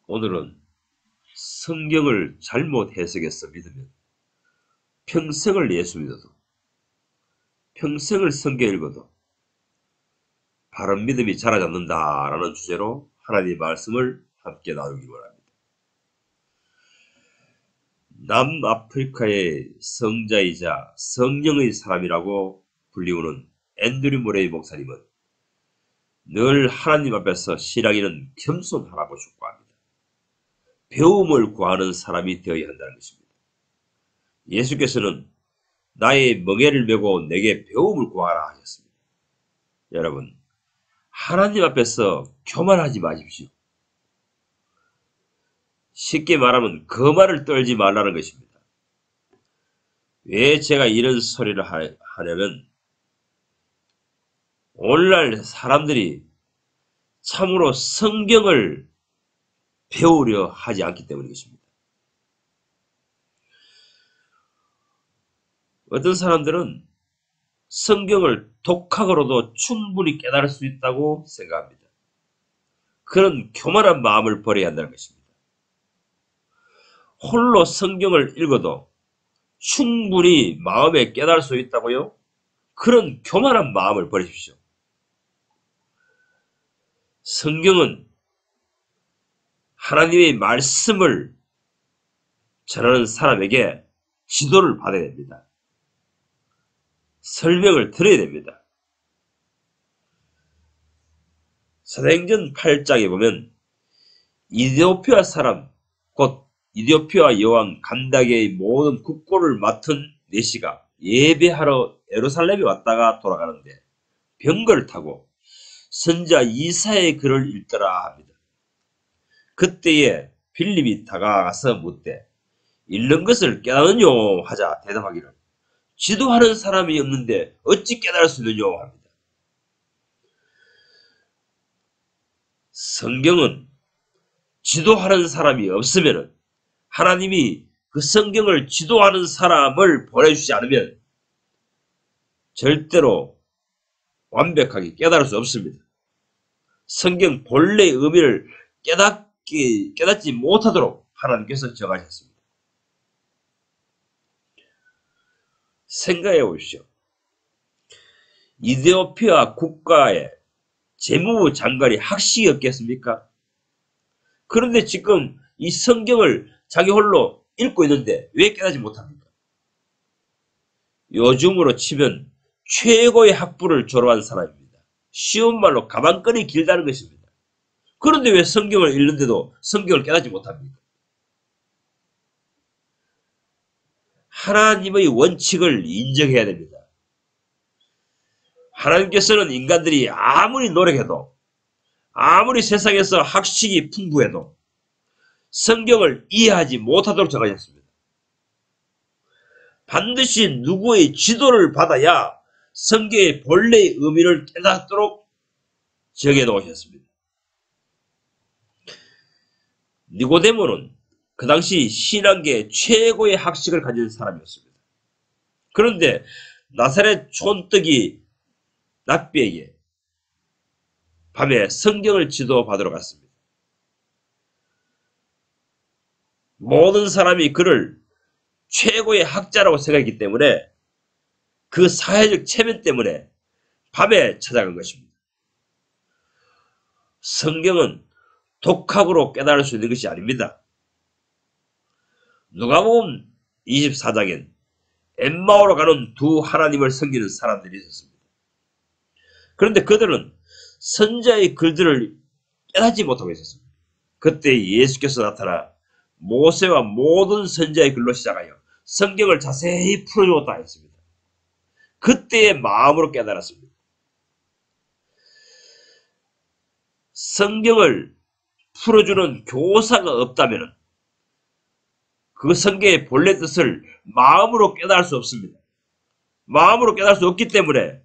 오늘은 성경을 잘못 해석해서 믿으면 평생을 예수 믿어도, 평생을 성경 읽어도 바른 믿음이 자라지 않는다라는 주제로 하나님의 말씀을 함께 나누기 바랍니다. 남아프리카의 성자이자 성령의 사람이라고 불리우는 앤드류 모레이 목사님은 늘 하나님 앞에서 신앙인은 겸손하라고 촉구합니다. 배움을 구하는 사람이 되어야 한다는 것입니다. 예수께서는 나의 멍에를 메고 내게 배움을 구하라 하셨습니다. 여러분, 하나님 앞에서 교만하지 마십시오. 쉽게 말하면 거만을 떨지 말라는 것입니다. 왜 제가 이런 소리를 하냐면 오늘날 사람들이 참으로 성경을 배우려 하지 않기 때문인 것입니다. 어떤 사람들은 성경을 독학으로도 충분히 깨달을 수 있다고 생각합니다. 그런 교만한 마음을 버려야 한다는 것입니다. 홀로 성경을 읽어도 충분히 마음에 깨달을 수 있다고요? 그런 교만한 마음을 버리십시오. 성경은 하나님의 말씀을 전하는 사람에게 지도를 받아야 됩니다. 설명을 들어야 됩니다. 사도행전 8장에 보면 이디오피아 사람, 곧 이디오피아 여왕 간다게의 모든 국고를 맡은 내시가 예배하러 예루살렘에 왔다가 돌아가는데 병거를 타고 선지자 이사야의 글을 읽더라 합니다. 그때에 빌립이 다가가서 묻되 읽는 것을 깨닫느뇨 하자 대답하기를 지도하는 사람이 없는데 어찌 깨달을 수 있느뇨 합니다. 성경은 지도하는 사람이 없으면 하나님이 그 성경을 지도하는 사람을 보내주지 않으면 절대로 완벽하게 깨달을 수 없습니다. 성경 본래의 의미를 깨닫지 못하도록 하나님께서 정하셨습니다. 생각해 보십시오. 이디오피아 국가의 재무부 장관이 학식이었겠습니까? 그런데 지금 이 성경을 자기 홀로 읽고 있는데 왜 깨닫지 못합니까? 요즘으로 치면 최고의 학부를 졸업한 사람입니다. 쉬운 말로 가방끈이 길다는 것입니다. 그런데 왜 성경을 읽는데도 성경을 깨닫지 못합니까? 하나님의 원칙을 인정해야 됩니다. 하나님께서는 인간들이 아무리 노력해도, 아무리 세상에서 학식이 풍부해도 성경을 이해하지 못하도록 정하셨습니다. 반드시 누구의 지도를 받아야 성경의 본래의 의미를 깨닫도록 정해놓으셨습니다. 니고데모는 그 당시 신앙계 최고의 학식을 가진 사람이었습니다. 그런데 나사렛 촌뜨기 랍비에게 밤에 성경을 지도받으러 갔습니다. 모든 사람이 그를 최고의 학자라고 생각했기 때문에 그 사회적 체면 때문에 밤에 찾아간 것입니다. 성경은 독학으로 깨달을 수 있는 것이 아닙니다. 누가복음 24장엔 엠마오로 가는 두 하나님을 섬기는 사람들이 있었습니다. 그런데 그들은 선지자의 글들을 깨닫지 못하고 있었습니다. 그때 예수께서 나타나 모세와 모든 선지자의 글로 시작하여 성경을 자세히 풀어주었다 했습니다. 그때의 마음으로 깨달았습니다. 성경을 풀어주는 교사가 없다면 그 성경의 본래 뜻을 마음으로 깨달을 수 없습니다. 마음으로 깨달을 수 없기 때문에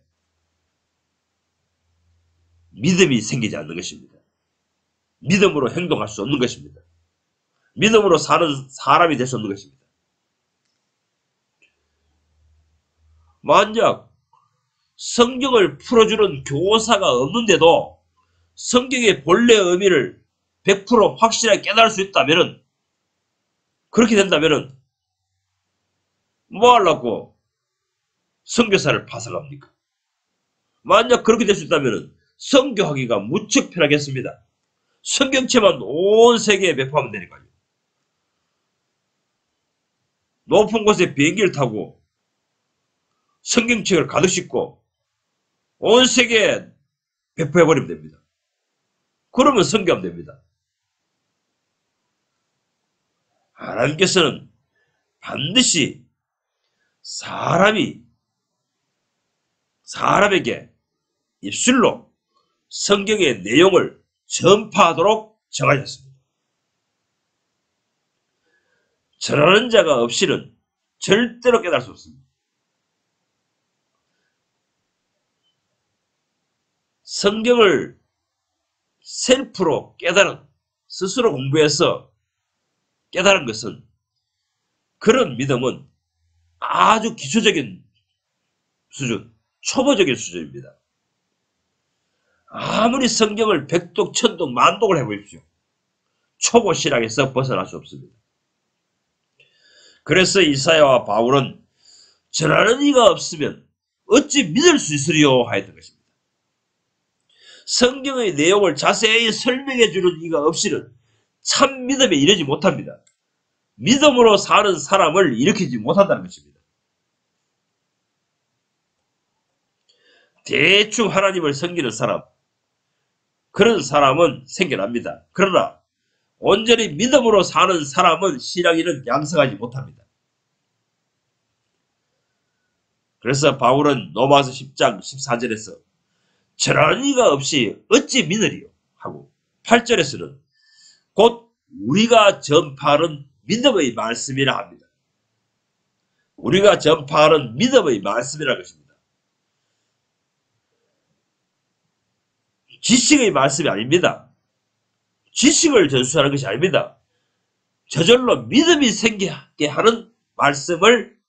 믿음이 생기지 않는 것입니다. 믿음으로 행동할 수 없는 것입니다. 믿음으로 사는 사람이 될 수 없는 것입니다. 만약 성경을 풀어주는 교사가 없는데도 성경의 본래 의미를 100% 확실하게 깨달을 수 있다면은, 그렇게 된다면은, 뭐 하려고 선교사를 파송합니까? 만약 그렇게 될 수 있다면은, 선교하기가 무척 편하겠습니다. 성경책만 온 세계에 배포하면 되니까요. 높은 곳에 비행기를 타고 성경책을 가득 싣고 온 세계에 배포해버리면 됩니다. 그러면 선교하면 됩니다. 하나님께서는 반드시 사람에게 입술로 성경의 내용을 전파하도록 정하셨습니다. 전하는 자가 없이는 절대로 깨달을 수 없습니다. 성경을 셀프로 스스로 공부해서 깨달은 것은, 그런 믿음은 아주 기초적인 수준, 초보적인 수준입니다. 아무리 성경을 백독, 천독, 만독을 해보십시오. 초보 신앙에서 벗어날 수 없습니다. 그래서 이사야와 바울은 전하는 이가 없으면 어찌 믿을 수 있으리요 하였던 것입니다. 성경의 내용을 자세히 설명해 주는 이가 없이는 참 믿음에 이르지 못합니다. 믿음으로 사는 사람을 일으키지 못한다는 것입니다. 대충 하나님을 섬기는 사람, 그런 사람은 생겨납니다. 그러나 온전히 믿음으로 사는 사람은 신앙인은 양성하지 못합니다. 그래서 바울은 로마서 10장 14절에서 전하는 이가 없이 어찌 믿으리요 하고, 8절에서는 곧 우리가 전파하는 믿음의 말씀이라 합니다. 우리가 전파하는 믿음의 말씀이라는 것입니다. 지식의 말씀이 아닙니다. 지식을 전수하는 것이 아닙니다. 저절로 믿음이 생기게 하는 말씀을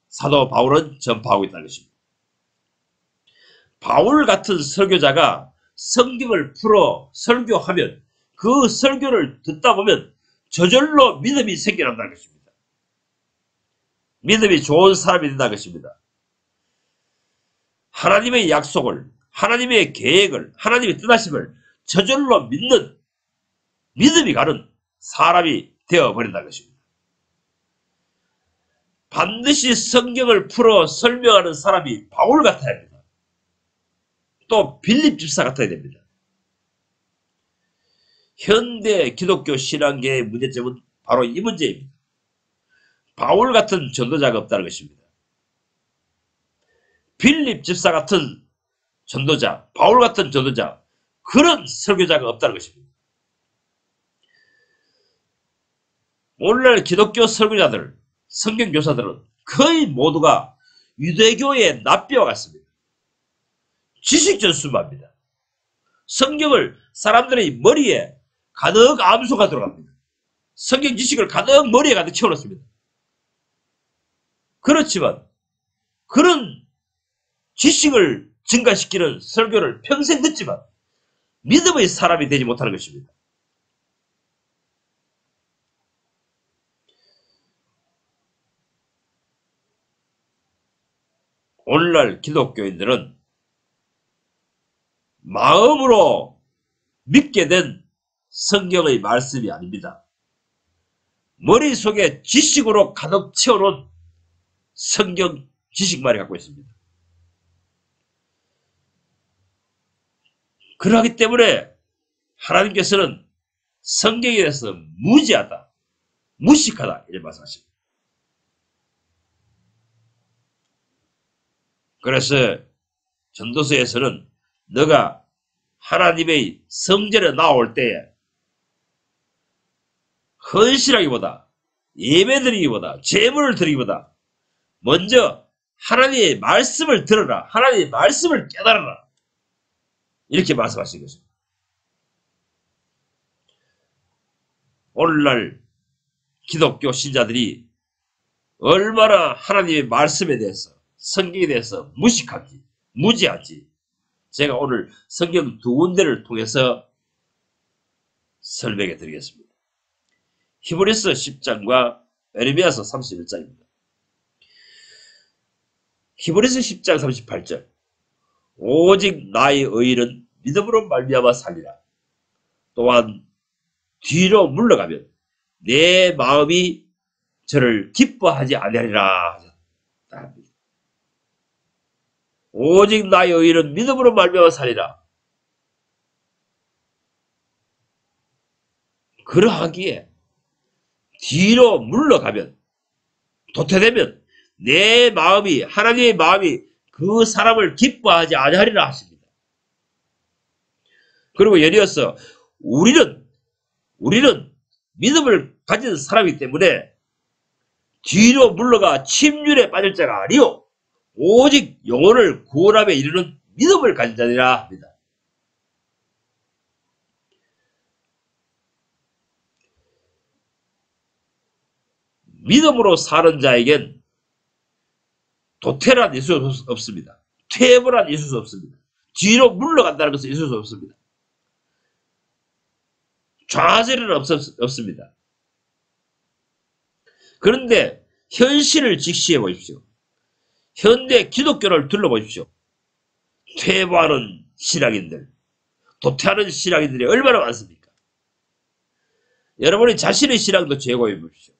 사도 바울은 전파하고 있다는 것입니다. 바울 같은 설교자가 성경을 풀어 설교하면 그 설교를 듣다 보면 저절로 믿음이 생겨난다는 것입니다. 믿음이 좋은 사람이 된다는 것입니다. 하나님의 약속을, 하나님의 계획을, 하나님의 뜻하심을 저절로 믿는, 믿음이 가는 사람이 되어버린다는 것입니다. 반드시 성경을 풀어 설명하는 사람이 바울 같아야 합니다. 또 빌립 집사 같아야 됩니다. 현대 기독교 신앙계의 문제점은 바로 이 문제입니다. 바울 같은 전도자가 없다는 것입니다. 빌립 집사 같은 전도자, 바울 같은 전도자, 그런 설교자가 없다는 것입니다. 오늘날 기독교 설교자들, 성경교사들은 거의 모두가 유대교의 납비와 같습니다. 지식 전수만 합니다. 성경을 사람들의 머리에 가득 암소가 들어갑니다. 성경 지식을 가득 머리에 가득 채워놓습니다. 그렇지만 그런 지식을 증가시키는 설교를 평생 듣지만 믿음의 사람이 되지 못하는 것입니다. 오늘날 기독교인들은 마음으로 믿게 된 성경의 말씀이 아닙니다. 머릿속에 지식으로 가득 채워놓은 성경 지식만이 갖고 있습니다. 그러기 때문에 하나님께서는 성경에 대해서 무지하다, 무식하다 이런 말씀하십니다. 그래서 전도서에서는 너가 하나님의 성전에 나올 때에 헌신하기보다, 예배드리기보다, 제물을 드리기보다 먼저 하나님의 말씀을 들어라, 하나님의 말씀을 깨달아라, 이렇게 말씀하신 것입니다. 오늘날 기독교 신자들이 얼마나 하나님의 말씀에 대해서, 성경에 대해서 무식한지, 무지한지 제가 오늘 성경 두 군데를 통해서 설명해 드리겠습니다. 히브리서 10장과 에레미야서 31장입니다. 히브리서 10장 38절 오직 나의 의인은 믿음으로 말미암아 살리라. 또한 뒤로 물러가면 내 마음이 저를 기뻐하지 아니하리라 하셨다. 오직 나의 의인은 믿음으로 말미암아 살리라. 그러하기에 뒤로 물러가면 도태되면 내 마음이 하나님의 마음이 그 사람을 기뻐하지 아니하리라 하십니다. 그리고 예리어서 우리는 믿음을 가진 사람이기 때문에 뒤로 물러가 침륜에 빠질 자가 아니요 오직 영혼을 구원함에 이르는 믿음을 가진 자니라 합니다. 믿음으로 사는 자에겐 도태란 있을 수 없습니다. 퇴보란 있을 수 없습니다. 뒤로 물러간다는 것은 있을 수 없습니다. 좌절은 없습니다. 그런데 현실을 직시해 보십시오. 현대 기독교를 둘러보십시오. 퇴보하는 신앙인들, 도태하는 신앙인들이 얼마나 많습니까? 여러분이 자신의 신앙도 재고해 보십시오.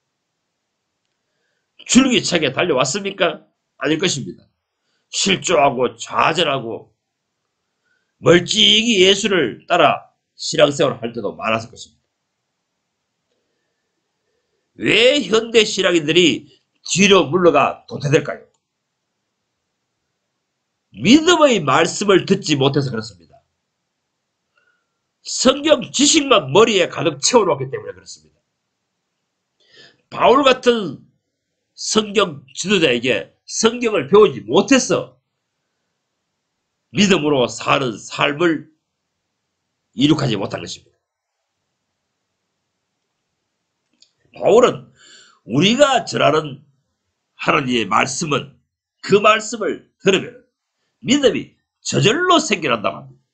줄기차게 달려왔습니까? 아닐 것입니다. 실조하고 좌절하고 멀찍이 예수를 따라 신앙생활을 할 때도 많았을 것입니다. 왜 현대 신앙인들이 뒤로 물러가 도태될까요? 믿음의 말씀을 듣지 못해서 그렇습니다. 성경 지식만 머리에 가득 채워놓았기 때문에 그렇습니다. 바울 같은 성경 지도자에게 성경을 배우지 못해서 믿음으로 사는 삶을 이룩하지 못한 것입니다. 바울은 우리가 전하는 하나님의 말씀은 그 말씀을 들으면 믿음이 저절로 생겨난다고 합니다.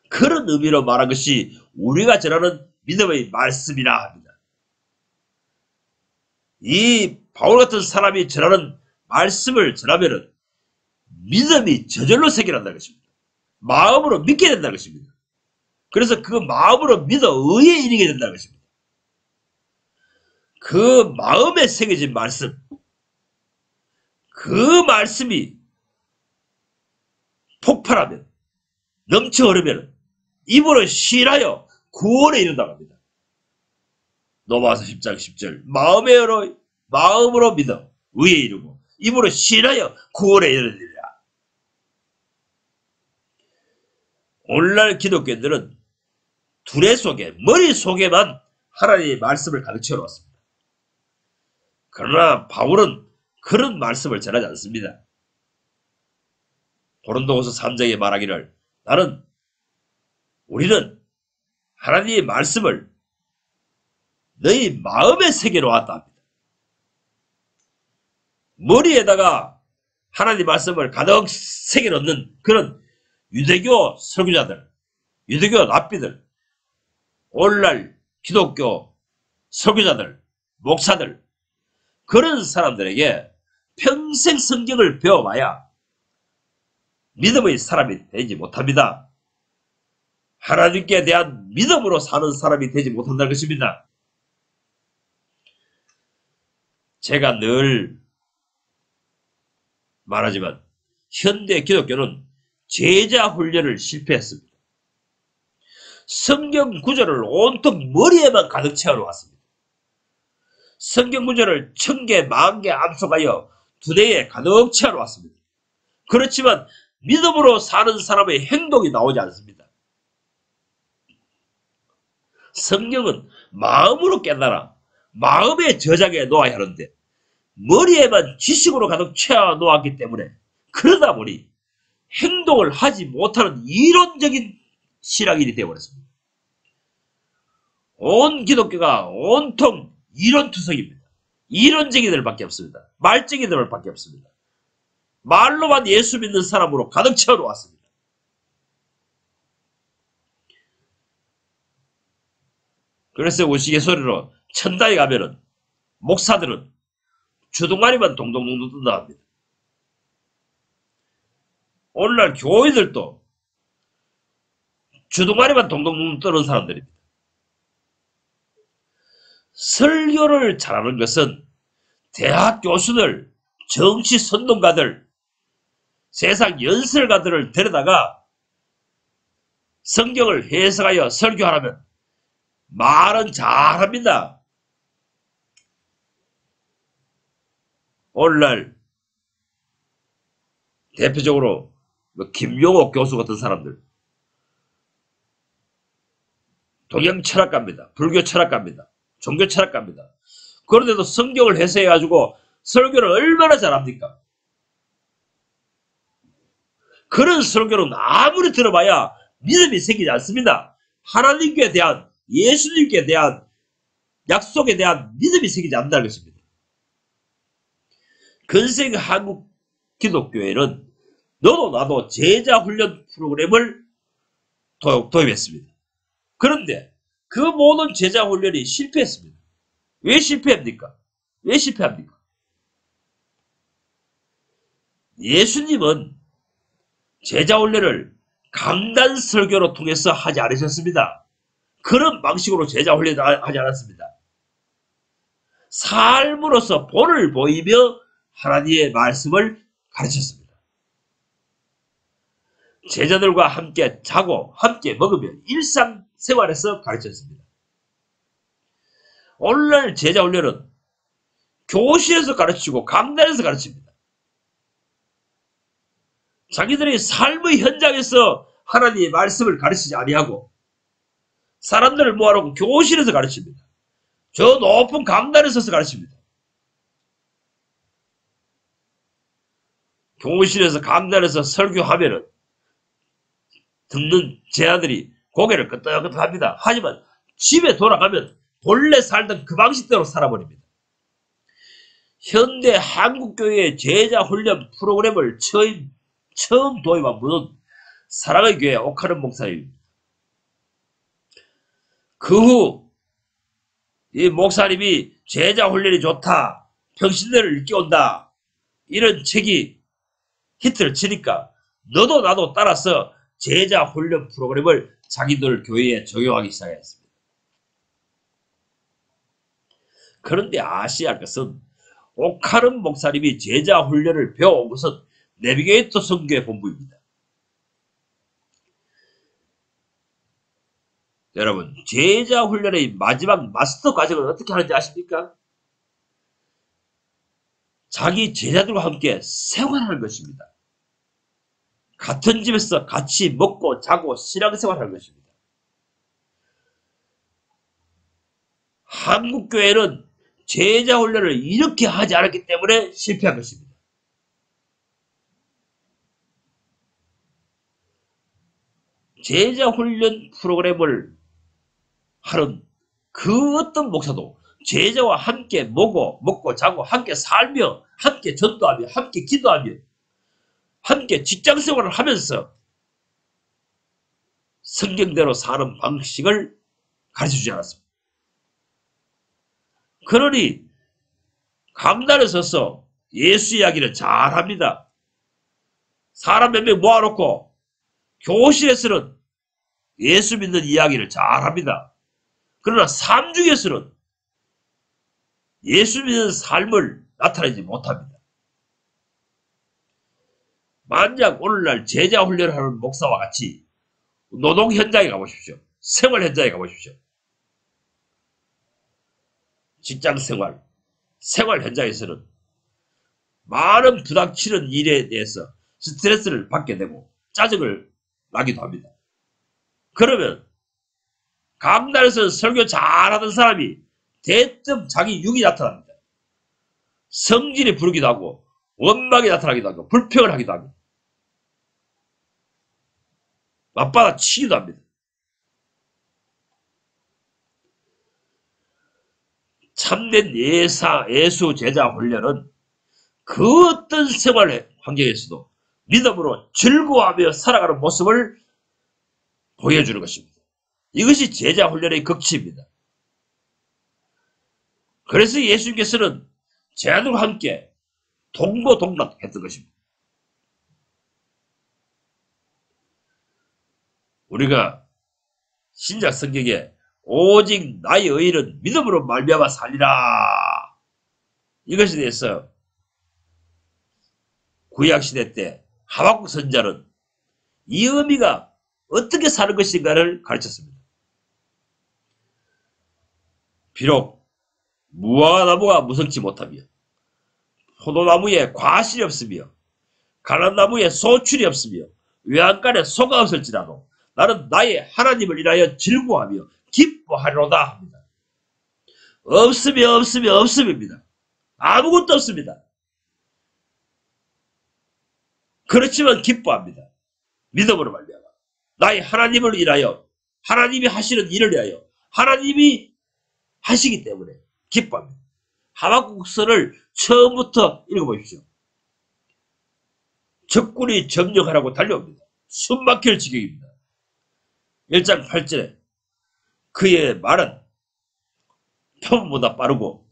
그런 의미로 말한 것이 우리가 전하는 믿음의 말씀이라 합니다. 이 바울 같은 사람이 전하는 말씀을 전하면 믿음이 저절로 생겨난다는 것입니다. 마음으로 믿게 된다는 것입니다. 그래서 그 마음으로 믿어 의에 이르게 된다는 것입니다. 그 마음에 새겨진 말씀, 그 말씀이 폭발하면, 넘쳐 흐르면 입으로 시인하여 구원에 이른다고 합니다. 로마서 10장 10절 마음으로 믿어 의에 이르고 입으로 시인하여 구원에 이르리라. 오늘날 기독교인들은 두뇌 속에 머릿속에만 하나님의 말씀을 가득 채워놓았습니다. 그러나 바울은 그런 말씀을 전하지 않습니다. 고린도후서 3장에 말하기를 우리는 하나님의 말씀을 너희 마음에 새겨놓았다 합니다. 머리에다가 하나님 말씀을 가득 새겨놓는 그런 유대교 설교자들, 유대교 랍비들, 오늘날 기독교 설교자들, 목사들, 그런 사람들에게 평생 성경을 배워봐야 믿음의 사람이 되지 못합니다. 하나님께 대한 믿음으로 사는 사람이 되지 못한다는 것입니다. 제가 늘 말하지만 현대 기독교는 제자 훈련을 실패했습니다. 성경 구절을 온통 머리에만 가득 채워놓았습니다. 성경 구절을 1000개, 10,000개 암송하여 두뇌에 가득 채워놓았습니다. 그렇지만 믿음으로 사는 사람의 행동이 나오지 않습니다. 성경은 마음으로 깨달아 마음의 저장에 놓아야 하는데 머리에만 지식으로 가득 채워놓았기 때문에 그러다 보니 행동을 하지 못하는 이론적인 신앙인이 되어버렸습니다. 온 기독교가 온통 이론투성입니다. 이론쟁이들밖에 없습니다. 말쟁이들밖에 없습니다. 말로만 예수 믿는 사람으로 가득 채워놓았습니다. 그래서 우스갯소리로 천당에 가면은 목사들은 주둥아리만 동동동동 뜬다 합니다. 오늘날 교회들도 주둥아리만 동동동동 뜨는 사람들입니다. 설교를 잘하는 것은 대학 교수들, 정치 선동가들, 세상 연설가들을 데려다가 성경을 해석하여 설교하라면 말은 잘합니다. 오늘날 대표적으로 김용옥 교수 같은 사람들, 동양 철학가입니다. 불교 철학가입니다. 종교 철학가입니다. 그런데도 성경을 해석해가지고 설교를 얼마나 잘합니까? 그런 설교는 아무리 들어봐야 믿음이 생기지 않습니다. 하나님께 대한, 예수님께 대한 약속에 대한 믿음이 생기지 않는다는 것입니다. 근생 한국 기독교회는 너도 나도 제자 훈련 프로그램을 도입했습니다. 그런데 그 모든 제자 훈련이 실패했습니다. 왜 실패합니까? 왜 실패합니까? 예수님은 제자 훈련을 강단 설교로 통해서 하지 않으셨습니다. 그런 방식으로 제자 훈련을 하지 않았습니다. 삶으로서 본을 보이며 하나님의 말씀을 가르쳤습니다. 제자들과 함께 자고 함께 먹으며 일상생활에서 가르쳤습니다. 오늘날 제자 훈련은 교실에서 가르치고 강단에서 가르칩니다. 자기들의 삶의 현장에서 하나님의 말씀을 가르치지 아니하고 사람들을 모아놓고 교실에서 가르칩니다. 저 높은 강단에 서서 가르칩니다. 교실에서 강단에서 설교하면은 듣는 제자들이 고개를 끄덕끄덕합니다. 하지만 집에 돌아가면 본래 살던 그 방식대로 살아버립니다. 현대 한국교회의 제자 훈련 프로그램을 처음 도입한 분은 사랑의 교회 옥하는 목사입니다. 그 후 이 목사님이 제자 훈련이 좋다, 평신도를 일깨운다 이런 책이 히트를 치니까 너도 나도 따라서 제자 훈련 프로그램을 자기들 교회에 적용하기 시작했습니다. 그런데 아셔야 할 것은 옥하는 목사님이 제자 훈련을 배워온 것은 내비게이터 선교회 본부입니다. 여러분, 제자 훈련의 마지막 마스터 과정은 어떻게 하는지 아십니까? 자기 제자들과 함께 생활하는 것입니다. 같은 집에서 같이 먹고 자고 신앙생활하는 것입니다. 한국교회는 제자 훈련을 이렇게 하지 않았기 때문에 실패한 것입니다. 제자 훈련 프로그램을 하는 그 어떤 목사도 제자와 함께 먹고 자고 함께 살며 함께 전도하며 함께 기도하며 함께 직장생활을 하면서 성경대로 사는 방식을 가르쳐주지 않았습니다. 그러니 강단에 서서 예수 이야기를 잘합니다. 사람 몇 명 모아놓고 교실에서는 예수 믿는 이야기를 잘합니다. 그러나 삶 중에서는 예수 믿는 삶을 나타내지 못합니다. 만약 오늘날 제자 훈련을 하는 목사와 같이 노동 현장에 가보십시오. 생활 현장에 가보십시오. 직장생활, 생활 현장에서는 많은 부닥치는 일에 대해서 스트레스를 받게 되고 짜증을 나기도 합니다. 그러면 강단에서 설교 잘하던 사람이 대뜸 자기 육이 나타납니다. 성질이 부르기도 하고 원망이 나타나기도 하고 불평을 하기도 합니다. 맞받아 치기도 합니다. 참된 예수 제자 훈련은 그 어떤 생활 환경에서도 믿음으로 즐거워하며 살아가는 모습을 보여주는 것입니다. 이것이 제자 훈련의 극치입니다. 그래서 예수님께서는 제 아들과 함께 동거동락했던 것입니다. 우리가 신약 성경에 오직 나의 의인은 믿음으로 말미암아 살리라, 이것에 대해서 구약시대 때 하박국 선지자는 이 의미가 어떻게 사는 것인가를 가르쳤습니다. 비록 무화과나무가 무성치 못하며 포도나무에 과실이 없으며 가난나무에 소출이 없으며 외양간에 소가 없을지라도 나는 나의 하나님을 인하여 즐거워하며 기뻐하리로다 합니다. 없습니다. 아무것도 없습니다. 그렇지만 기뻐합니다. 믿음으로 말미암아 나의 하나님을 인하여, 하나님이 하시는 일을 위하여, 하나님이 하시기 때문에 기뻐합니다. 하박국서를 처음부터 읽어보십시오. 적군이 점령하라고 달려옵니다. 숨막힐 지경입니다. 1장 8절에 그의 말은 표범보다 빠르고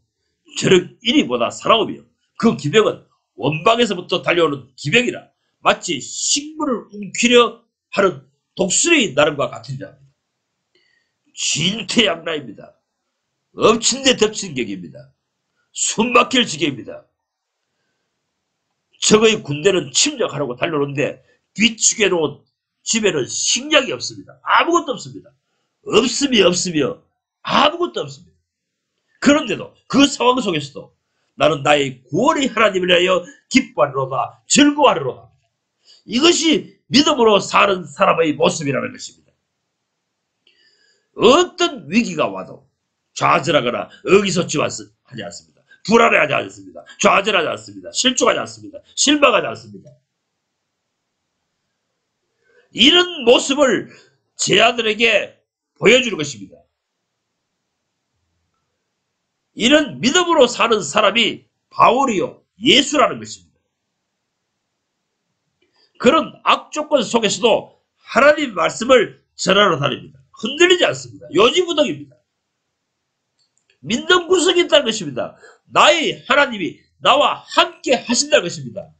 저녁 이리보다 사나우며 그 기병은 원방에서부터 달려오는 기병이라 마치 식물을 움키려 하는 독수리 나름과 같으리라 합니다. 진퇴양난입니다. 엎친 데 덮친 격입니다. 숨막힐 지경입니다. 적의 군대는 침략하라고 달려오는데 뒤축에 놓은 집에는 식량이 없습니다. 아무것도 없습니다. 없으며 아무것도 없습니다. 그런데도 그 상황 속에서도 나는 나의 구원의 하나님을 위하여 기뻐하리로다, 즐거워하리로다. 이것이 믿음으로 사는 사람의 모습이라는 것입니다. 어떤 위기가 와도 좌절하거나 의기소침하지 않습니다. 불안해하지 않습니다. 좌절하지 않습니다. 실족하지 않습니다. 실망하지 않습니다. 이런 모습을 제 아들에게 보여주는 것입니다. 이런 믿음으로 사는 사람이 바울이요 예수라는 것입니다. 그런 악조건 속에서도 하나님 말씀을 전하러 다닙니다. 흔들리지 않습니다. 요지부동입니다. 믿는 구석이 있다는 것입니다. 나의 하나님이 나와 함께 하신다는 것입니다.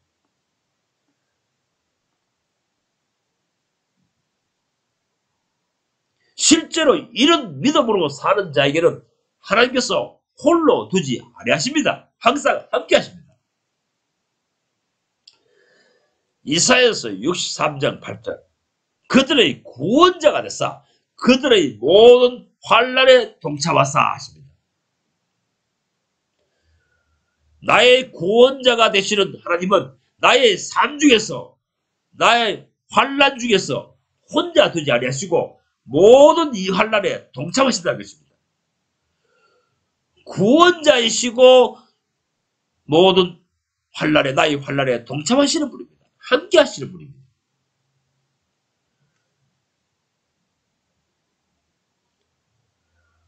실제로 이런 믿음으로 사는 자에게는 하나님께서 홀로 두지 아니하십니다. 항상 함께 하십니다. 이사야서 63장 8절 그들의 구원자가 되사 그들의 모든 환난에 동참하사 하십니다. 나의 구원자가 되시는 하나님은 나의 삶 중에서, 나의 환난 중에서 혼자 두지 아니하시고 모든 이 환난에 동참하신다는 것입니다. 구원자이시고 모든 환난에, 나의 환난에 동참하시는 분입니다. 함께 하시는 분입니다.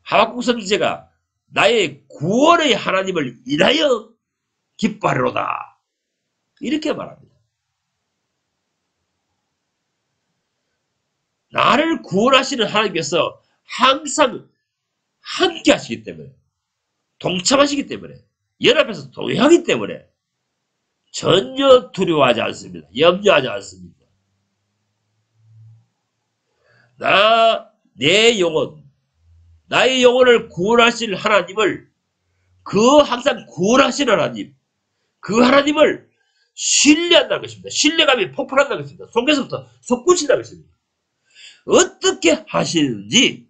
하박국 선지자가 나의 구원의 하나님을 인하여 기뻐하리로다, 이렇게 말합니다. 나를 구원하시는 하나님께서 항상 함께 하시기 때문에, 동참하시기 때문에, 연합해서 동행하기 때문에 전혀 두려워하지 않습니다. 염려하지 않습니다. 내 영혼, 나의 영혼을 구원하실 하나님을, 그 항상 구원하시는 하나님, 그 하나님을 신뢰한다는 것입니다. 신뢰감이 폭발한다는 것입니다. 속에서부터 솟구친다는 것입니다. 어떻게 하시는지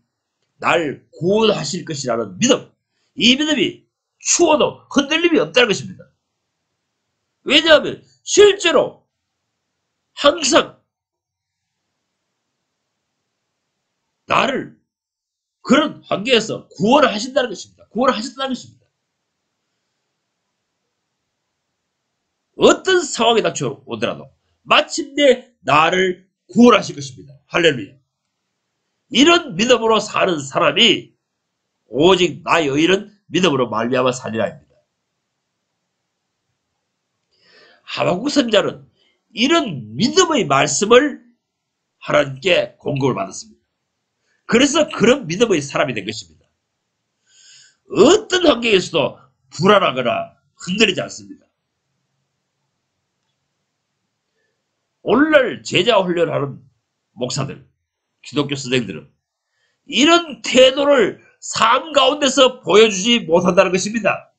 날 구원하실 것이라는 믿음, 이 믿음이 추워도 흔들림이 없다는 것입니다. 왜냐하면 실제로 항상 나를 그런 환경에서 구원을 하신다는 것입니다. 구원을 하셨다는 것입니다. 어떤 상황이 닥쳐오더라도 마침내 나를 구원하실 것입니다. 할렐루야. 이런 믿음으로 사는 사람이 오직 나의 의인은 믿음으로 말미암아 살리라입니다. 하박국 선지자는 이런 믿음의 말씀을 하나님께 공급을 받았습니다. 그래서 그런 믿음의 사람이 된 것입니다. 어떤 환경에서도 불안하거나 흔들리지 않습니다. 오늘날 제자 훈련하는 목사들, 기독교 선생들은 이런 태도를 삶 가운데서 보여주지 못한다는 것입니다.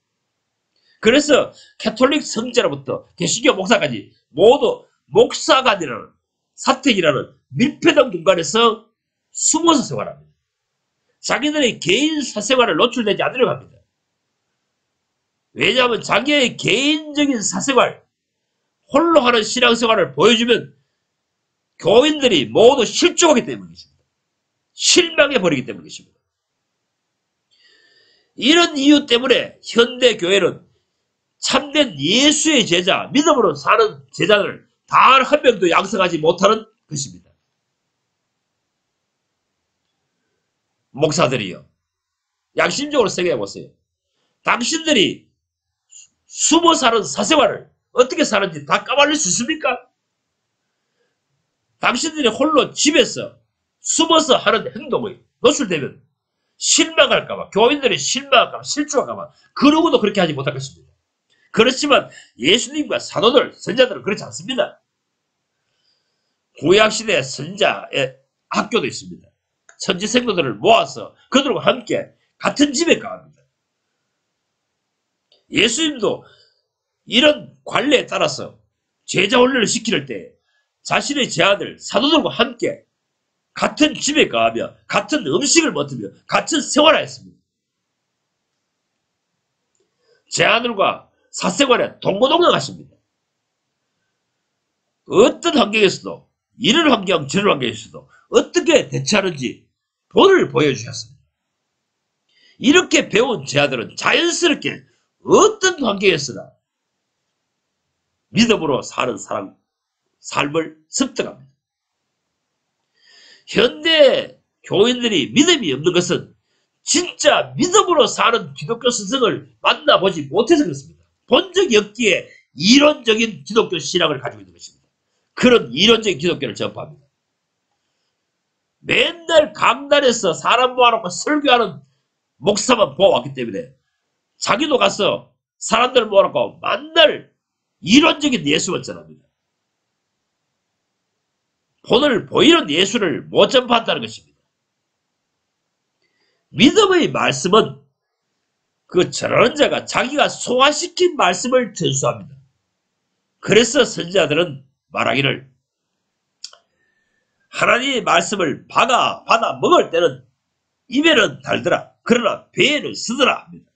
그래서 가톨릭 성자로부터 개신교 목사까지 모두 목사관이라는 사택이라는 밀폐된 공간에서 숨어서 생활합니다. 자기들의 개인 사생활을 노출되지 않으려고 합니다. 왜냐하면 자기의 개인적인 사생활, 홀로 하는 신앙생활을 보여주면 교인들이 모두 실족하기 때문이십니다. 실망해버리기 때문이십니다. 이런 이유 때문에 현대 교회는 참된 예수의 제자, 믿음으로 사는 제자를 단 한 명도 양성하지 못하는 것입니다. 목사들이요, 양심적으로 생각해 보세요. 당신들이 숨어 사는 사생활을 어떻게 사는지 다 까발릴 수 있습니까? 당신들이 홀로 집에서 숨어서 하는 행동이 노출되면 실망할까봐, 교인들이 실망할까봐, 실족할까봐 그 누구도 그렇게 하지 못할 것입니다. 그렇지만 예수님과 사도들, 선자들은 그렇지 않습니다. 구약시대 선자의 학교도 있습니다. 천지 생도들을 모아서 그들과 함께 같은 집에 가합니다. 예수님도 이런 관례에 따라서 제자 훈련을 시킬 때 자신의 제자들, 사도들과 함께 같은 집에 가하며 같은 음식을 먹으며 같은 생활하였습니다. 제자들과 사생활에 동고동락하십니다. 어떤 환경에서도, 이런 환경, 저런 환경에서도 어떻게 대처하는지 본을 보여주셨습니다. 이렇게 배운 제자들은 자연스럽게 어떤 환경에서나 믿음으로 사는 삶을 습득합니다. 현대 교인들이 믿음이 없는 것은 진짜 믿음으로 사는 기독교 스승을 만나보지 못해서 그렇습니다. 본 적이 없기에 이론적인 기독교 신앙을 가지고 있는 것입니다. 그런 이론적인 기독교를 전파합니다. 맨날 강단에서 사람 모아놓고 설교하는 목사만 보아왔기 때문에 자기도 가서 사람들 모아놓고 맨날 이론적인 예수만 전합니다. 본을 보이는 예수를 못 전파한다는 것입니다. 믿음의 말씀은 그 전하는 자가 자기가 소화시킨 말씀을 전수합니다. 그래서 선지자들은 말하기를 하나님의 말씀을 받아 먹을 때는 입에는 달더라, 그러나 배에는 쓰더라 합니다.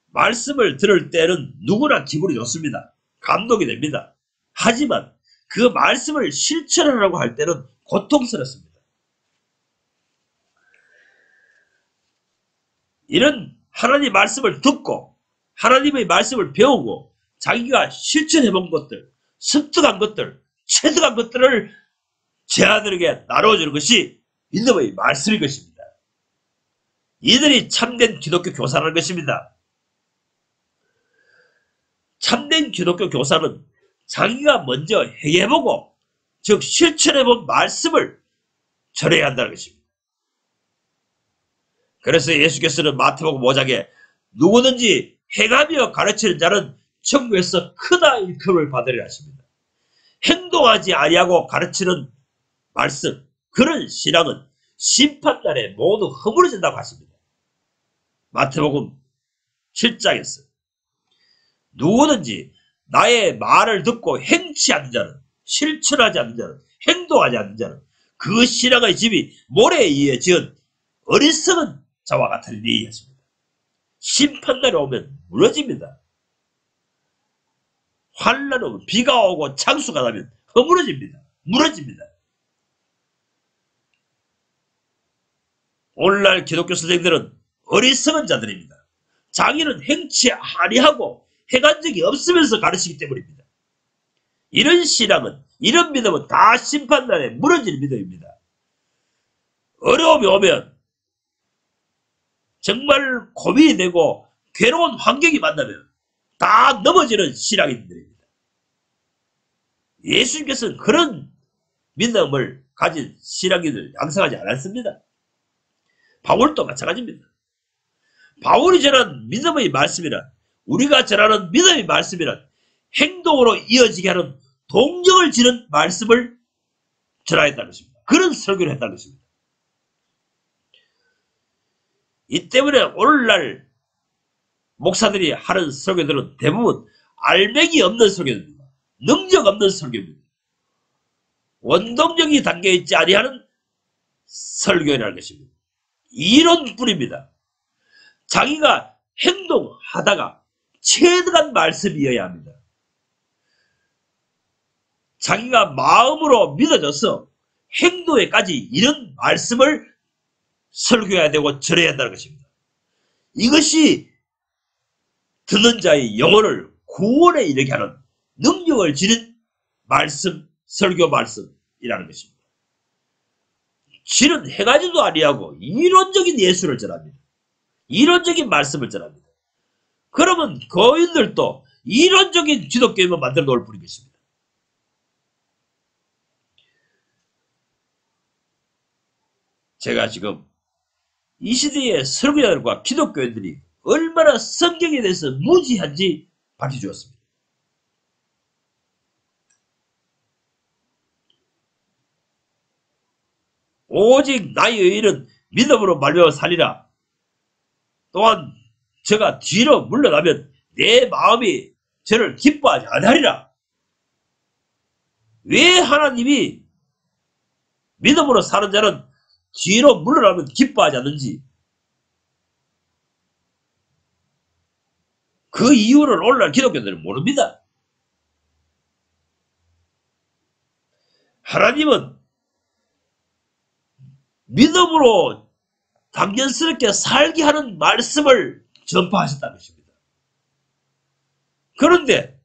말씀을 들을 때는 누구나 기분이 좋습니다. 감동이 됩니다. 하지만 그 말씀을 실천하라고 할 때는 고통스럽습니다. 이런 하나님의 말씀을 듣고 하나님의 말씀을 배우고 자기가 실천해본 것들, 습득한 것들, 체득한 것들을 제자들에게 나눠주는 것이 믿음의 말씀인 것입니다. 이들이 참된 기독교 교사라는 것입니다. 참된 기독교 교사는 자기가 먼저 행해보고, 즉 실천해본 말씀을 전해야 한다는 것입니다. 그래서 예수께서는 마태복음 5장에 누구든지 행하며 가르치는 자는 천국에서 크다 일컬음을 받으리라 하십니다. 행동하지 아니하고 가르치는 말씀, 그런 신앙은 심판날에 모두 허물어진다고 하십니다. 마태복음 7장에서 누구든지 나의 말을 듣고 행치 않는 자는, 실천하지 않는 자는, 행동하지 않는 자는 그 신앙의 집이 모래에 의해 지은 어리석은 자와 같으리니 하십니다. 심판날이 오면 무너집니다. 환난 오면, 비가 오고 창수가 나면 허물어집니다. 무너집니다. 오늘날 기독교 선생들은 어리석은 자들입니다. 자기는 행치 아니하고 행한 적이 없으면서 가르치기 때문입니다. 이런 신앙은, 이런 믿음은 다 심판날에 무너질 믿음입니다. 어려움이 오면, 정말 고민이 되고 괴로운 환경이 만나면 다 넘어지는 신앙인들입니다. 예수님께서는 그런 믿음을 가진 신앙인을 양성하지 않았습니다. 바울도 마찬가지입니다. 바울이 전한 믿음의 말씀이란, 우리가 전하는 믿음의 말씀이란 행동으로 이어지게 하는 동력을 지는 말씀을 전하였다는 것입니다. 그런 설교를 했다는 것입니다. 이 때문에 오늘날 목사들이 하는 설교들은 대부분 알맹이 없는 설교입니다. 능력 없는 설교입니다. 원동력이 담겨있지 아니하는 설교라는 것입니다. 이론뿐입니다. 자기가 행동하다가 체득한 말씀이어야 합니다. 자기가 마음으로 믿어져서 행동에까지 이런 말씀을 설교해야 되고 전해야 한다는 것입니다. 이것이 듣는 자의 영혼을 구원에 이르게 하는 능력을 지닌 말씀, 설교 말씀이라는 것입니다. 지는 해가지도 아니하고 이론적인 예수를 전합니다. 이론적인 말씀을 전합니다. 그러면 거인들도 이론적인 기독교인만 만들어 놓을 뿐이겠습니다. 제가 지금 이 시대의 설교자들과 기독교인들이 얼마나 성경에 대해서 무지한지 밝혀주었습니다. 오직 나의 의인은 믿음으로 말미암아 살리라. 또한 저가 뒤로 물러나면 내 마음이 저를 기뻐하지 않으리라. 왜 하나님이 믿음으로 사는 자는 뒤로 물러나면 기뻐하지 않는지, 그 이유를 오늘날 기독교인들은 모릅니다. 하나님은 믿음으로 당연스럽게 살게 하는 말씀을 전파하셨다는 것입니다. 그런데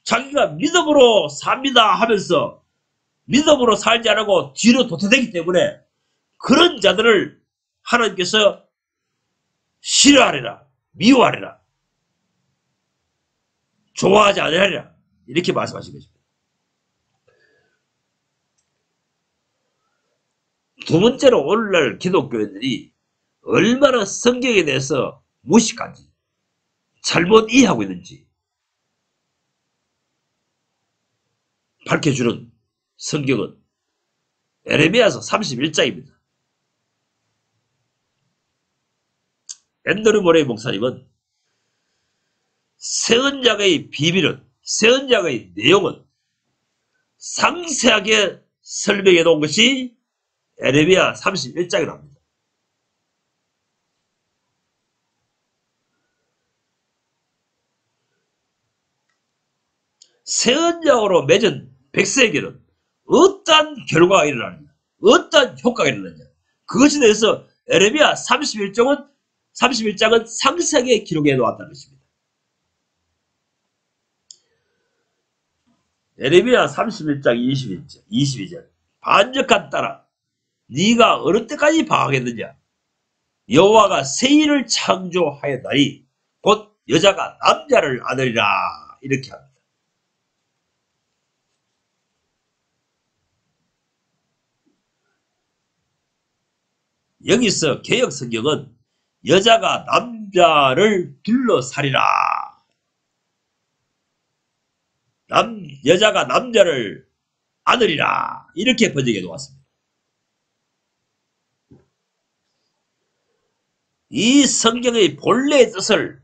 자기가 믿음으로 삽니다 하면서 믿음으로 살지 않고 뒤로 도태되기 때문에 그런 자들을 하나님께서 싫어하리라, 미워하리라, 좋아하지 않으리라, 이렇게 말씀하신 것입니다. 두 번째로 오늘날 기독교인들이 얼마나 성경에 대해서 무식한지, 잘못 이해하고 있는지 밝혀주는 성경은 에레미야서 31장입니다. 앤드류 모레이 목사님은 새 언약의 비밀은, 새 언약의 내용은 상세하게 설명해 놓은 것이 에레미야 31장이라고 합니다. 새 언약으로 맺은 백성에게는 어떠한 결과가 일어나느냐, 어떠한 효과가 일어나느냐, 그것에 대해서 에레미야 31장은 상세하게 기록해 놓았다는 것입니다. 에레미야 31장 22절 반역한 딸아, 네가 어느 때까지 방황했느냐? 여호와가 새 일을 창조하였나니 곧 여자가 남자를 안으리라. 이렇게 합니다. 여기서 개역 성경은 여자가 남자를 둘러싸리라, 여자가 남자를 안으리라, 이렇게 번역해 놓았습니다. 이 성경의 본래의 뜻을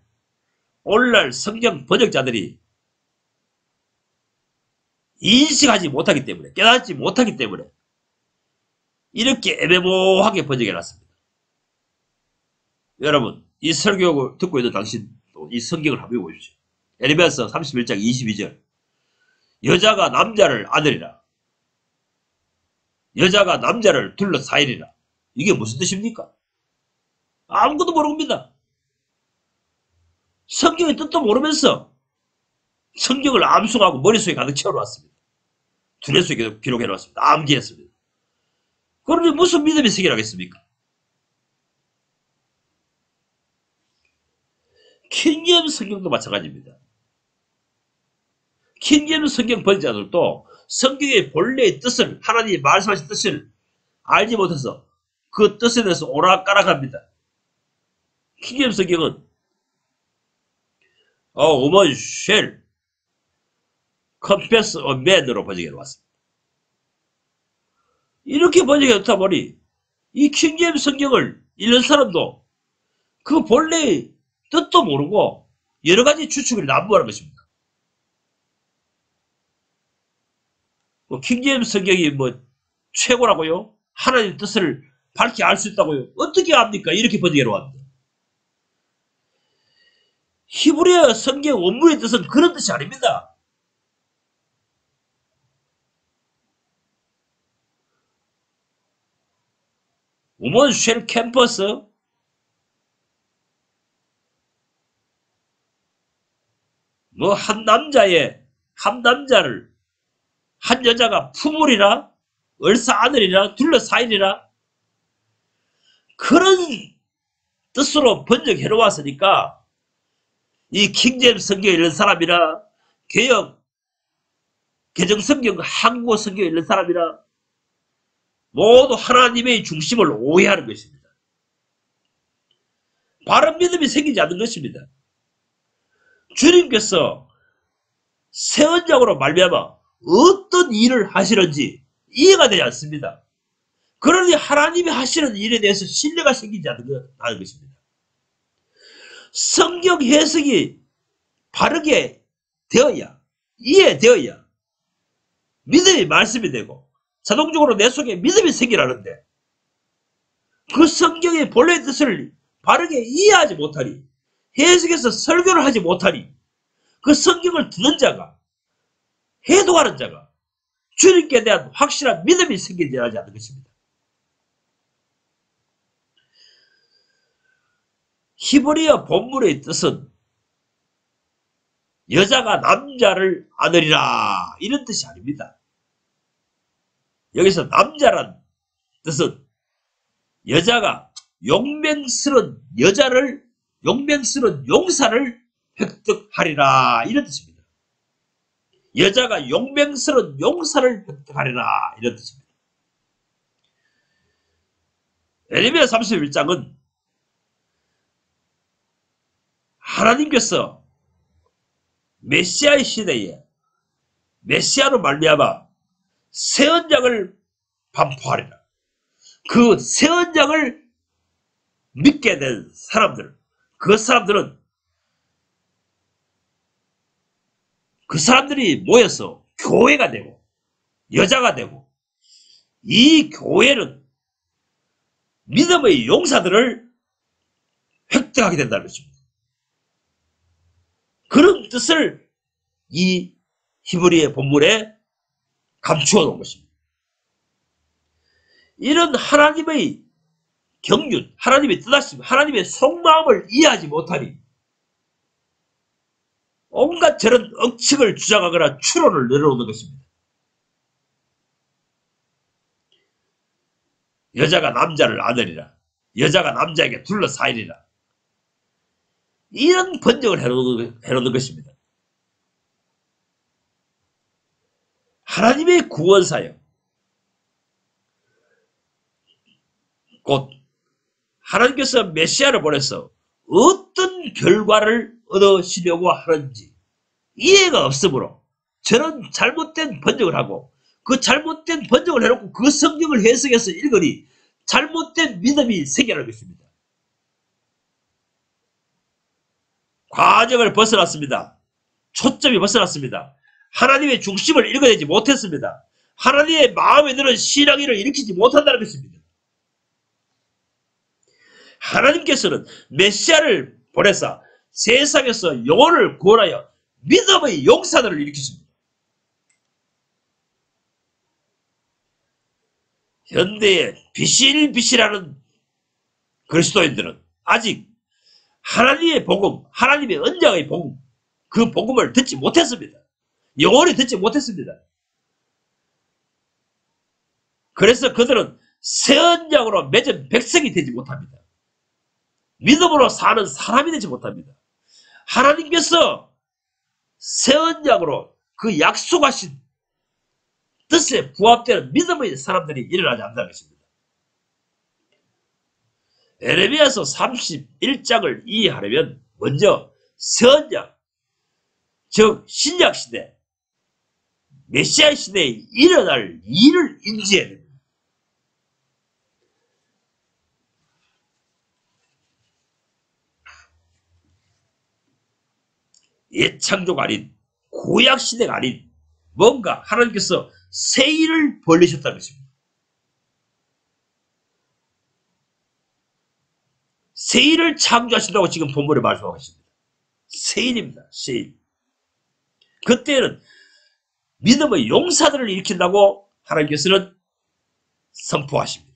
오늘날 성경 번역자들이 인식하지 못하기 때문에, 깨닫지 못하기 때문에 이렇게 애매모호하게 번역해 놨습니다. 여러분, 이 설교를 듣고 있는 당신도 이 성경을 한번 보십시오. 에레미야서 31장 22절 여자가 남자를 안으리라, 여자가 남자를 둘러싸이리라. 이게 무슨 뜻입니까? 아무것도 모릅니다. 성경의 뜻도 모르면서 성경을 암송하고 머릿속에 가득 채워놨습니다. 두뇌 속에 기록해놨습니다. 암기했습니다. 그러니 무슨 믿음의 세계를 하겠습니까? 킹제임스 성경도 마찬가지입니다. 킹제임스 성경 번역자들도 성경의 본래의 뜻을, 하나님이 말씀하신 뜻을 알지 못해서 그 뜻에 대해서 오락가락합니다. 킹제임스 성경은 A woman shall confess a man으로 번역해 놓았습니다. 이렇게 번역해 놓다 보니 이 킹제임스 성경을 읽는 사람도 그 본래의 뜻도 모르고 여러 가지 추측을 난무하는 것입니다. 킹제임스 성경이 최고라고요? 하나님의 뜻을 밝히 알 수 있다고요? 어떻게 압니까? 이렇게 번역해 놓았는데. 히브리어 성경 원문의 뜻은 그런 뜻이 아닙니다. Woman shall campus 한 여자가 품으리라, 얼싸안으리라, 둘러싸이리라, 그런 뜻으로 번역해 놓았으니까 이 킹제임스 성경 읽는 사람이나 개정성경 한국어 성경 읽는 사람이나 모두 하나님의 중심을 오해하는 것입니다. 바른 믿음이 생기지 않는 것입니다. 주님께서 새 언약으로 말미암아 어떤 일을 하시는지 이해가 되지 않습니다. 그러니 하나님이 하시는 일에 대해서 신뢰가 생기지 않는 것입니다. 성경 해석이 바르게 되어야, 이해되어야 믿음이 말씀이 되고 자동적으로 내 속에 믿음이 생기라는데, 그 성경의 본래의 뜻을 바르게 이해하지 못하니, 해석해서 설교를 하지 못하니, 그 성경을 듣는 자가, 해독하는 자가 주님께 대한 확실한 믿음이 생기지 않는 것입니다. 히브리어 본문의 뜻은 여자가 남자를 안으리라, 이런 뜻이 아닙니다. 여기서 남자란 뜻은 여자가 용맹스러운 용사를 획득하리라, 이런 뜻입니다. 여자가 용맹스러운 용사를 획득하리라, 이런 뜻입니다. 에레미야 31장은 하나님께서 메시아의 시대에 메시아로 말미암아 새 언약을 반포하리라. 그 새 언약을 믿게 된 사람들, 그 사람들이 모여서 교회가 되고 여자가 되고, 이 교회는 믿음의 용사들을 획득하게 된다는 것입니다. 그런 뜻을 이 히브리의 본문에 감추어 놓은 것입니다. 이런 하나님의 경륜, 하나님의 뜻하심, 하나님의 속마음을 이해하지 못하니 온갖 저런 억측을 주장하거나 추론을 내려오는 것입니다. 여자가 남자를 안으리라, 여자가 남자에게 둘러싸이리라, 이런 번역을 해놓는 것입니다. 하나님의 구원사역, 곧 하나님께서 메시아를 보내서 어떤 결과를 얻으시려고 하는지 이해가 없으므로 저는 잘못된 번역을 하고, 그 잘못된 번역을 해놓고 그 성경을 해석해서 읽으니 잘못된 믿음이 생겨나는 것입니다. 과정을 벗어났습니다. 초점이 벗어났습니다. 하나님의 중심을 읽어내지 못했습니다. 하나님의 마음에 드는 신앙의를 일으키지 못한다는 것입니다. 하나님께서는 메시아를 보내사 세상에서 영혼을 구원하여 믿음의 용사들을 일으키십니다. 현대의 비실비실하는 그리스도인들은 아직 하나님의 복음, 하나님의 언약의 복음, 그 복음을 듣지 못했습니다. 영원히 듣지 못했습니다. 그래서 그들은 새 언약으로 맺은 백성이 되지 못합니다. 믿음으로 사는 사람이 되지 못합니다. 하나님께서 새 언약으로 그 약속하신 뜻에 부합되는 믿음의 사람들이 일어나지 않는다는 것입니다. 에레미야서 31장을 이해하려면 먼저 선약, 즉 신약시대, 메시아 시대에 일어날 일을 인지해야 됩니다. 옛 창조가 아닌, 구약 시대가 아닌 뭔가 하나님께서 새 일을 벌리셨다는 것입니다. 새 일을 창조하신다고 지금 본문에 말씀하고 있습니다. 새 일입니다. 새 일. 그때는 믿음의 용사들을 일으킨다고 하나님께서는 선포하십니다.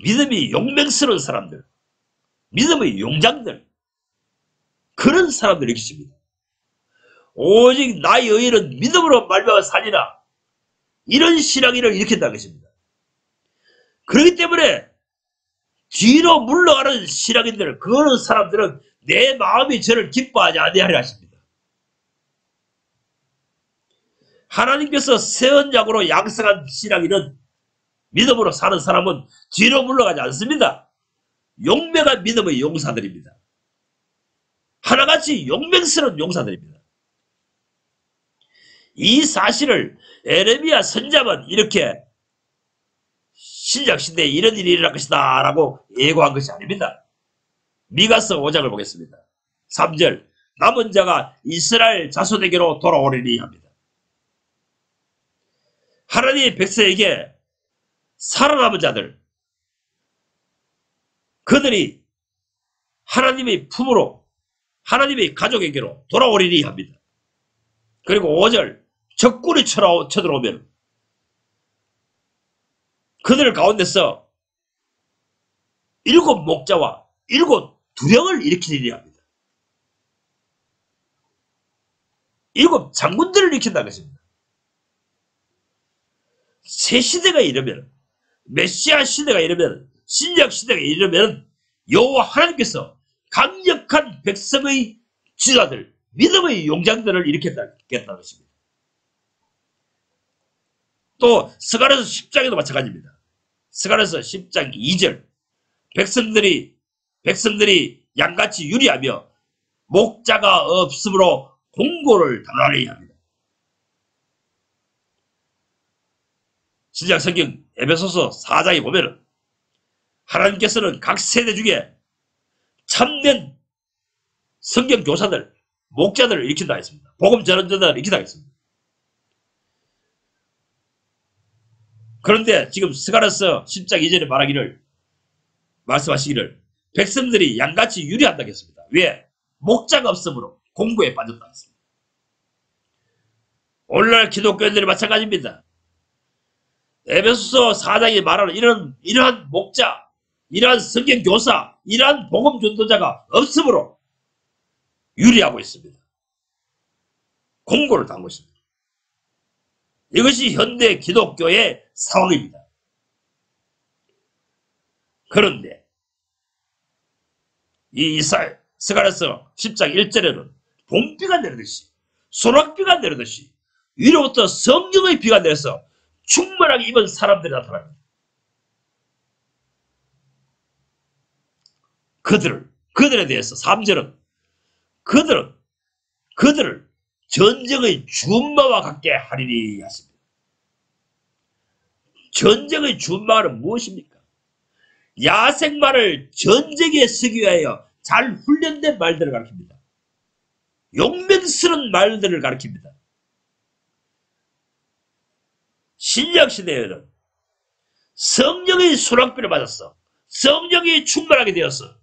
믿음이 용맹스러운 사람들, 믿음의 용장들, 그런 사람들을 일으키십니다. 오직 나의 의인은 믿음으로 말미암아 살리라, 이런 신앙인을 일으킨다는 것입니다. 그렇기 때문에 뒤로 물러가는 신앙인들, 그런 사람들은 내 마음이 저를 기뻐하지 아니하리라 하십니다. 하나님께서 새 언약으로 양성한 신앙인은, 믿음으로 사는 사람은 뒤로 물러가지 않습니다. 용맹한 믿음의 용사들입니다. 하나같이 용맹스러운 용사들입니다. 이 사실을 에레미야 선자만 이렇게 신약시대에 이런 일이 일어날 것이다 라고 예고한 것이 아닙니다. 미가서 5장을 보겠습니다. 3절, 남은 자가 이스라엘 자손에게로 돌아오리니 합니다. 하나님의 백성에게 살아남은 자들, 그들이 하나님의 품으로, 하나님의 가족에게로 돌아오리니 합니다. 그리고 5절, 적군이 쳐들어오면 그들 가운데서 7 목자와 7 두령을 일으키리니 합니다. 7 장군들을 일으킨다는 것입니다. 새 시대가 이르면, 메시아 시대가 이르면, 신약 시대가 이르면 여호와 하나님께서 강력한 백성의 지도자들, 믿음의 용장들을 일으켰다는 것입니다. 또 스가랴서 10장에도 마찬가지입니다. 스가랴서 10장 2절, 백성들이 양같이 유리하며 목자가 없으므로 공고를 당하리 합니다. 신약 성경 에베소서 4장에 보면 하나님께서는 각 세대 중에 참된 성경 교사들, 목자들을 일으킨다 했습니다. 복음 전언자들을 일으킨다 했습니다. 그런데 지금 스가랴서 10장 2절에 말씀하시기를 백성들이 양같이 유리한다고 했습니다. 왜? 목자가 없으므로 공고에 빠졌다 했습니다. 오늘날 기독교인들이 마찬가지입니다. 에베소서 4장이 말하는 이러한 목자, 이러한 성경 교사, 이러한 복음 전도자가 없으므로 유리하고 있습니다. 공고를 당하고 있습니다. 이것이 현대 기독교의 상황입니다. 그런데 이 스가랴서 10장 1절에는 봄비가 내리듯이, 소낙비가 내리듯이 위로부터 성령의 비가 내려서 충만하게 입은 사람들이 나타납니다. 그들에 대해서 3절은 그들을 전쟁의 준마와 같게 하리니 하십니다. 전쟁의 준마는 무엇입니까? 야생마를 전쟁에 쓰기 위하여 잘 훈련된 말들을 가리킵니다. 용맹스러운 말들을 가리킵니다. 신약시대에는 성령의 소낙비를 맞았어. 성령이 충만하게 되었어.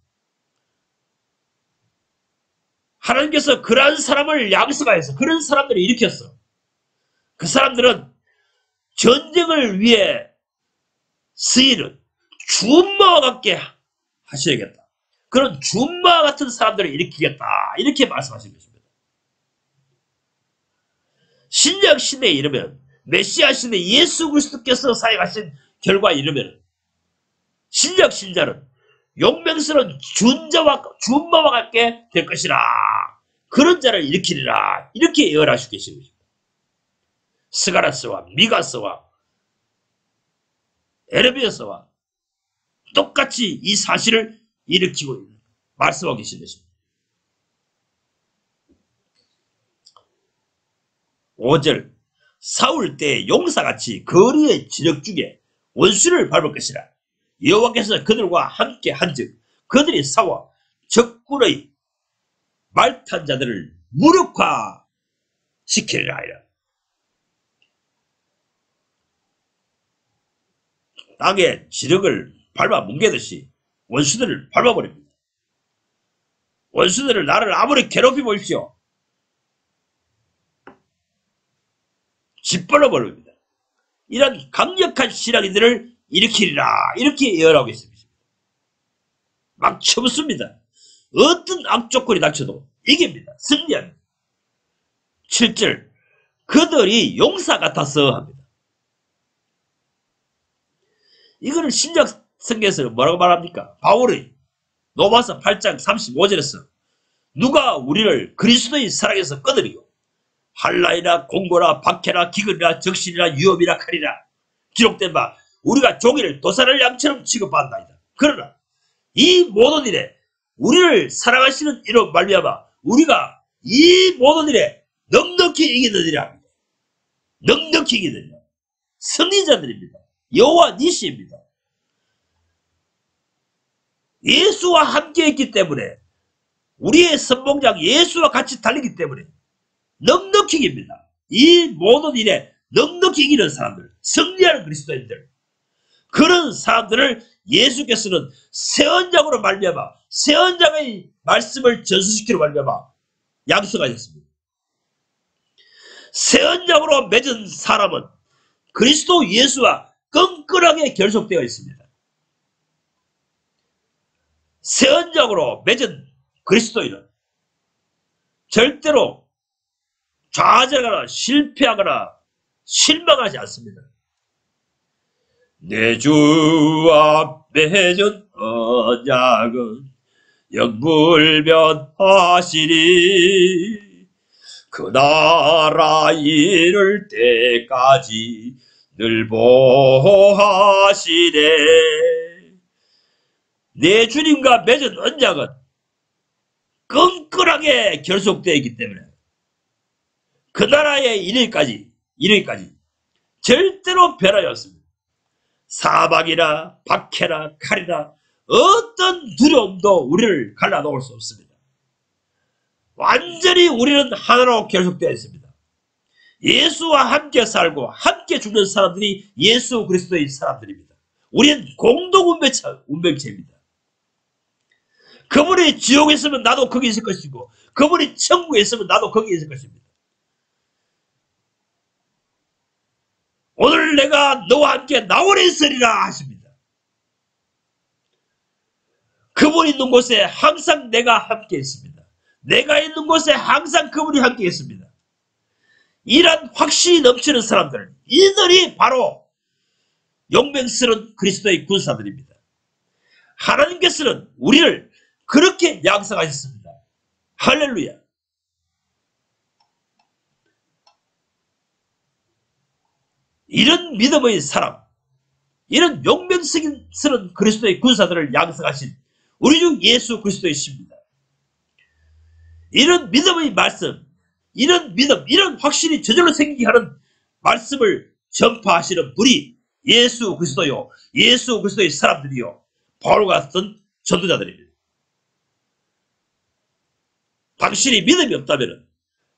하나님께서 그러한 사람을 양성하여서 그런 사람들을 일으켰어. 그 사람들은 전쟁을 위해 쓰이는 준마와 같게 하셔야겠다. 그런 준마와 같은 사람들을 일으키겠다. 이렇게 말씀하신 것입니다. 신약 시대에 이르면, 메시아 시대 예수 그리스도께서 사역하신 결과에 이르면 신약 신자는 용맹스러운 준마와 같게 될 것이라, 그런 자를 일으키리라, 이렇게 예언하시고 계신 것입니다. 스가랴서와 미가서와 에레미야서와 똑같이 이 사실을 일으키고 말씀하고 계신 것입니다. 5절 사울 때 용사같이 거리의 진흙 중에 원수를 밟을 것이라. 여호와께서 그들과 함께 한즉 그들이 싸워 적군의 말탄 자들을 무력화시키리라 하리라. 땅에 진흙을 밟아 뭉개듯이 원수들을 밟아버립니다. 원수들을 나를 아무리 괴롭히 보십시오. 짓밟아 버립니다. 이런 강력한 신앙인들을 일으키리라 이렇게 예언하고 있습니다. 막 쳐붙습니다. 어떤 악조건이 닥쳐도 이깁니다. 승리합니다. 7절 그들이 용사 같아서 합니다. 이거는 신약 성경에서 뭐라고 말합니까? 바울의 로마서 8장 35절에서 누가 우리를 그리스도의 사랑에서 꺼내리고 한라이나 공고나 박해나 기근이나 적신이나 위험이나 칼이나 기록된 바 우리가 종이를 도살할 양처럼 취급한다이다. 그러나 이 모든 일에 우리를 사랑하시는 이로 말미암아 우리가 이 모든 일에 넉넉히 이기느니라 합니다. 넉넉히 이기느니라. 승리자들입니다. 여호와 니시입니다. 예수와 함께 있기 때문에 우리의 선봉장 예수와 같이 달리기 때문에 넉넉히 이깁니다. 이 모든 일에 넉넉히 이기는 사람들, 승리하는 그리스도인들, 그런 사람들을 예수께서는 새 언약으로 말미암아 새 언약의 말씀을 전수시키러 말미암아 양성하셨습니다. 새 언약으로 맺은 사람은 그리스도 예수와 끈끈하게 결속되어 있습니다. 새 언약으로 맺은 그리스도인은 절대로 좌절하거나 실패하거나 실망하지 않습니다. 내 주와 맺은 언약은 영불변하시리. 그 나라 이룰 때까지 늘 보호하시네. 내 주님과 맺은 언약은 끈끈하게 결속되어 있기 때문에 그 나라에 이르기까지 절대로 변하지 않습니다. 사막이나 박해나 칼이나 어떤 두려움도 우리를 갈라놓을 수 없습니다. 완전히 우리는 하나로 결속되어 있습니다. 예수와 함께 살고 함께 죽는 사람들이 예수 그리스도의 사람들입니다. 우리는 공동 운명체입니다. 그분이 지옥에 있으면 나도 거기 있을 것이고 그분이 천국에 있으면 나도 거기 있을 것입니다. 오늘 내가 너와 함께 나오래 있으리라 하십니다. 그분 있는 곳에 항상 내가 함께 있습니다. 내가 있는 곳에 항상 그분이 함께 있습니다. 이런 확신이 넘치는 사람들, 이들이 바로 용맹스러운 그리스도의 군사들입니다. 하나님께서는 우리를 그렇게 양성하셨습니다. 할렐루야. 이런 믿음의 사람, 이런 용맹스러운 그리스도의 군사들을 양성하신 우리 주 예수 그리스도의 신입니다. 이런 믿음의 말씀, 이런 믿음, 이런 확신이 저절로 생기게 하는 말씀을 전파하시는 분이 예수 그리스도요, 예수 그리스도의 사람들이요, 바로 같은 전도자들입니다. 당신이 믿음이 없다면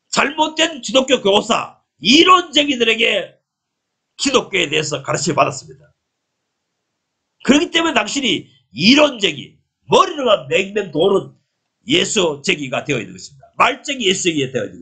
잘못된 기독교 교사, 이론쟁이들에게 기독교에 대해서 가르침을 받았습니다. 그렇기 때문에 당신이 이론쟁이, 머리로만 맹맹 도는 예수쟁이가 되어 있는 것입니다. 말쟁이 예수쟁이가 되어 있는 것입니다.